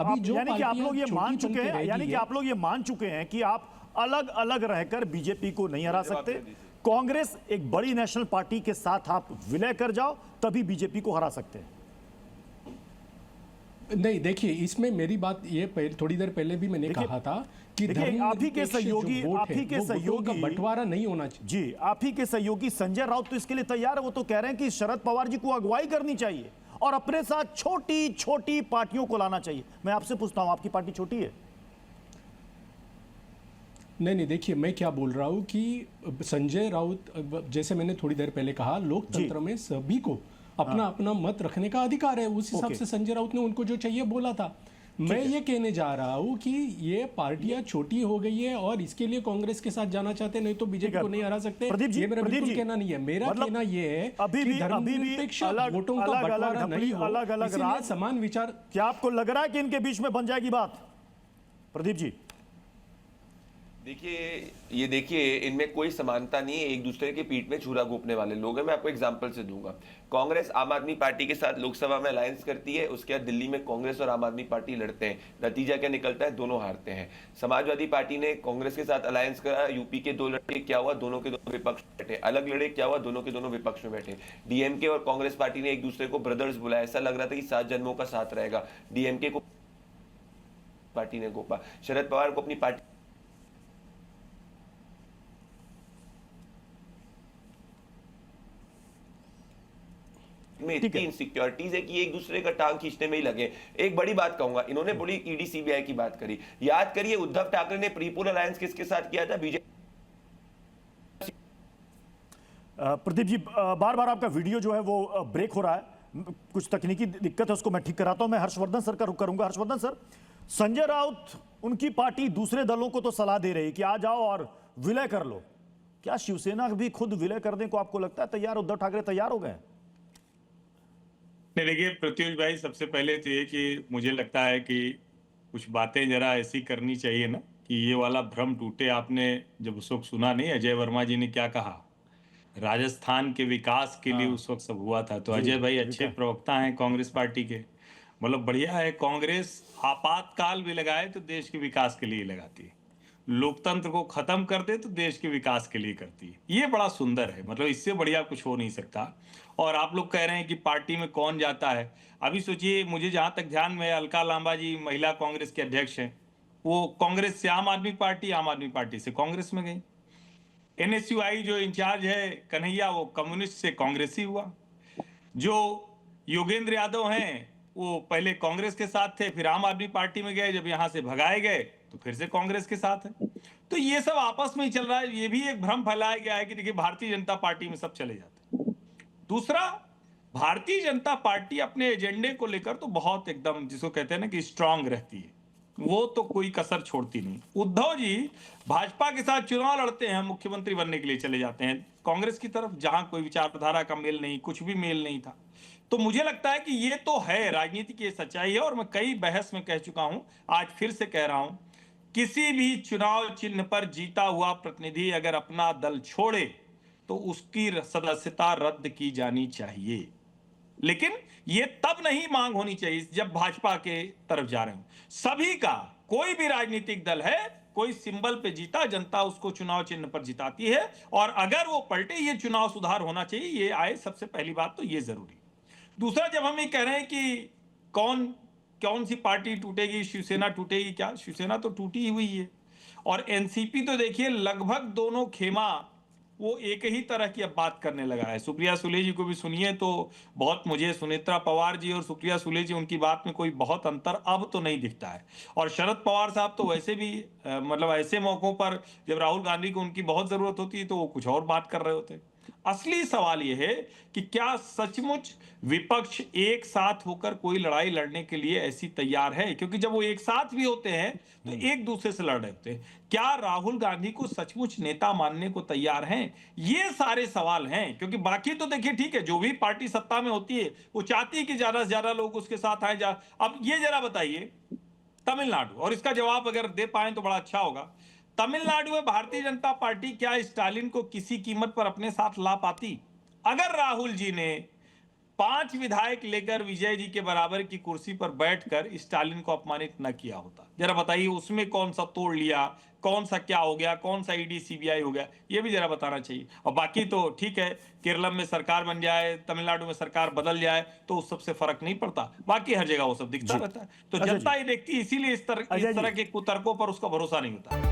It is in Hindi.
अभी जो यानी कि आप लोग ये मान छोटी चुके हैं, बनके यानी कि आप लोग ये मान चुके हैं कि आप अलग अलग रहकर बीजेपी को नहीं हरा सकते। कांग्रेस एक बड़ी नेशनल पार्टी के साथ आप विलय कर जाओ तभी बीजेपी को हरा सकते हैं। नहीं, देखिए इसमें मेरी बात ये थोड़ी देर पहले भी मैंने कहा था कि आप ही के सहयोगी का बंटवारा नहीं होना चाहिए। जी, आप ही के सहयोगी संजय राउत तो इसके लिए तैयार है। वो तो कह रहे हैं कि शरद पवार जी को अगुवाई करनी चाहिए और अपने साथ छोटी छोटी पार्टियों को लाना चाहिए। मैं आपसे पूछता हूं, आपकी पार्टी छोटी है? नहीं, देखिए मैं क्या बोल रहा हूं कि संजय राउत, जैसे मैंने थोड़ी देर पहले कहा, लोकतंत्र में सभी को अपना अपना मत रखने का अधिकार है। उस हिसाब से संजय राउत ने उनको जो चाहिए बोला था। मैं ये कहने जा रहा हूं कि ये पार्टियां छोटी हो गई है और इसके लिए कांग्रेस के साथ जाना चाहते हैं, नहीं तो बीजेपी को नहीं हरा सकते। ये मेरा बिल्कुल कहना नहीं है। मेरा कहना ये है कि धर्मनिरपेक्ष वोटों का बंटवारा नहीं हो, इसीलिए समान विचार। क्या आपको लग रहा है कि इनके बीच में बन जाएगी बात? प्रदीप जी देखिए इनमें कोई समानता नहीं है, एक दूसरे के पीठ में छुरा घोंपने वाले लोग हैं। मैं आपको एग्जांपल से दूंगा। कांग्रेस आम आदमी पार्टी के साथ लोकसभा में अलायंस करती है, उसके बाद दिल्ली में कांग्रेस और आम आदमी पार्टी लड़ते हैं, नतीजा क्या निकलता है? दोनों हारते हैं। समाजवादी पार्टी ने कांग्रेस के साथ अलायंस करा, यूपी के 2 लड़े, क्या हुआ? दोनों के दोनों विपक्ष में बैठे। अलग लड़े, क्या हुआ? दोनों के दोनों विपक्ष में बैठे। डीएमके और कांग्रेस पार्टी ने एक दूसरे को ब्रदर्स बुलाया, ऐसा लग रहा था कि 7 जन्मों का साथ रहेगा। डीएमके को पार्टी ने गोपा, शरद पवार को अपनी पार्टी में इतनी इनसिक्योरिटीज है कि एक दूसरे का टांग खींचने में ही लगे। एक बड़ी बात कहूंगा, इन्होंने बड़ी ईडी सीबीआई की बात करी। याद करिए उद्धव ठाकरे ने प्रीपोल अलायंस किसके साथ किया था? बीजेपी। प्रदीप जी, बार बार आपका वीडियो जो है वो ब्रेक हो रहा है, कुछ तकनीकी दिक्कत है, उसको मैं ठीक कराता हूं। मैं हर्षवर्धन सर का रुख करूंगा। हर्षवर्धन सर, संजय राउत उनकी पार्टी दूसरे दलों को तो सलाह दे रही कि आ जाओ और विलय कर लो। क्या शिवसेना भी खुद विलय करने को आपको लगता है तैयार? उद्धव ठाकरे तैयार हो गए? नहीं, देखिए प्रत्युष भाई, सबसे पहले तो ये कि मुझे लगता है कि कुछ बातें जरा ऐसी करनी चाहिए ना कि ये वाला भ्रम टूटे। आपने जब उस वक्त सुना नहीं अजय वर्मा जी ने क्या कहा? राजस्थान के विकास के लिए उस वक्त सब हुआ था। तो अजय भाई अच्छे प्रवक्ता हैं कांग्रेस पार्टी के, मतलब बढ़िया है। कांग्रेस आपातकाल भी लगाए तो देश के विकास के लिए लगाती है, लोकतंत्र को खत्म कर दे तो देश के विकास के लिए करती है। ये बड़ा सुंदर है, मतलब इससे बढ़िया कुछ हो नहीं सकता। और आप लोग कह रहे हैं कि पार्टी में कौन जाता है। अभी सोचिए, मुझे जहां तक ध्यान में है, अलका लांबा जी महिला कांग्रेस के अध्यक्ष हैं, वो कांग्रेस से आम आदमी पार्टी से कांग्रेस में गई। एनएसयूआई जो इंचार्ज है कन्हैया, वो कम्युनिस्ट से कांग्रेसी हुआ। जो योगेंद्र यादव हैं वो पहले कांग्रेस के साथ थे, फिर आम आदमी पार्टी में गए, जब यहां से भगाए गए तो फिर से कांग्रेस के साथ है। तो ये सब आपस में ही चल रहा है। ये भी एक भ्रम फैलाया गया है कि देखिए भारतीय जनता पार्टी में सब चले जाते हैं। दूसरा, भारतीय जनता पार्टी अपने एजेंडे को लेकर तो बहुत एकदम, जिसको कहते हैं ना कि स्ट्रांग रहती है, वो तो कोई कसर छोड़ती नहीं। उद्धव जी भाजपा के साथ चुनाव लड़ते हैं, मुख्यमंत्री बनने के लिए चले जाते हैं कांग्रेस की तरफ, जहां कोई विचारधारा का मेल नहीं, कुछ भी मेल नहीं था। तो मुझे लगता है कि ये तो है राजनीति की सच्चाई है। और मैं कई बहस में कह चुका हूं, आज फिर से कह रहा हूं, किसी भी चुनाव चिन्ह पर जीता हुआ प्रतिनिधि अगर अपना दल छोड़े तो उसकी सदस्यता रद्द की जानी चाहिए। लेकिन ये तब नहीं मांग होनी चाहिए जब भाजपा के तरफ जा रहे हो। सभी का, कोई भी राजनीतिक दल है, कोई सिंबल पे जीता, जनता उसको चुनाव चिन्ह पर जिताती है। और अगर वो पलटे, ये चुनाव सुधार होना चाहिए, ये आए, सबसे पहली बात तो ये जरूरी। दूसरा, जब हम ये कह रहे हैं कि कौन सी पार्टी टूटेगी, शिवसेना टूटेगी, क्या शिवसेना तो टूटी ही हुई है। और एनसीपी तो देखिए लगभग दोनों खेमा वो एक ही तरह की अब बात करने लगा है। सुप्रिया सुले जी को भी सुनिए तो बहुत, मुझे सुनेत्रा पवार जी और सुप्रिया सुले जी, उनकी बात में कोई बहुत अंतर अब तो नहीं दिखता है। और शरद पवार साहब तो वैसे भी मतलब ऐसे मौकों पर जब राहुल गांधी को उनकी बहुत जरूरत होती है तो वो कुछ और बात कर रहे होते हैं। असली सवाल यह है कि क्या सचमुच विपक्ष एक साथ होकर कोई लड़ाई लड़ने के लिए ऐसी तैयार है? क्योंकि जब वो एक साथ भी होते हैं तो एक दूसरे से लड़ रहे होते हैं। क्या राहुल गांधी को सचमुच नेता मानने को तैयार हैं? ये सारे सवाल हैं। क्योंकि बाकी तो देखिए ठीक है, जो भी पार्टी सत्ता में होती है वो चाहती है कि ज्यादा से ज्यादा लोग उसके साथ आए। अब ये जरा बताइए, तमिलनाडु, और इसका जवाब अगर दे पाए तो बड़ा अच्छा होगा। तमिलनाडु में भारतीय जनता पार्टी क्या स्टालिन को किसी कीमत पर अपने साथ ला पाती? अगर राहुल जी ने 5 विधायक लेकर विजय जी के बराबर की कुर्सी पर बैठकर स्टालिन को अपमानित न किया होता। जरा बताइए उसमें कौन सा तोड़ लिया, कौन सा क्या हो गया, कौन सा ईडी सीबीआई हो गया, ये भी जरा बताना चाहिए। और बाकी तो ठीक है, केरल में सरकार बन जाए, तमिलनाडु में सरकार बदल जाए तो उस सबसे फर्क नहीं पड़ता, बाकी हर जगह वो सब दिखता रहता है। तो अजय जी। जनता ये देखती है, इसीलिए इस तरह अजय जी। के कुतर्कों पर उसका भरोसा नहीं होता।